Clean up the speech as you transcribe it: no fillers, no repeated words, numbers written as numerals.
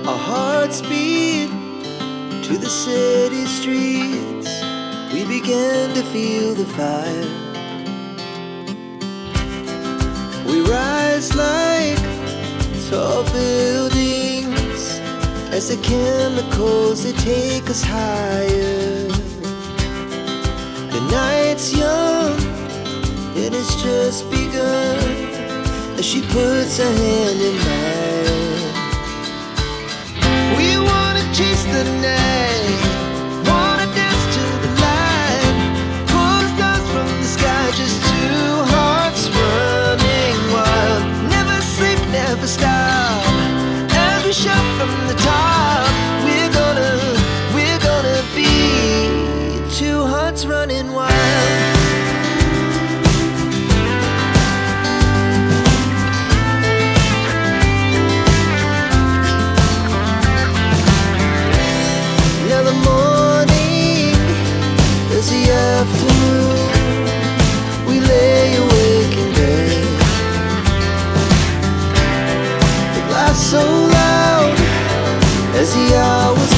Our hearts beat to the city streets. We began to feel the fire. We rise like tall buildings as the chemicals, they take us higher. The night's young and it's just begun as she puts her hand in mine. We wanna chase the night, wanna dance to the light, pull stars from the sky, just two hearts running wild. Never sleep, never stop, as we shout from the top. We're gonna be two hearts running wild. Now the morning is the afternoon. We lay awake in bed. The laughs so loud as the hours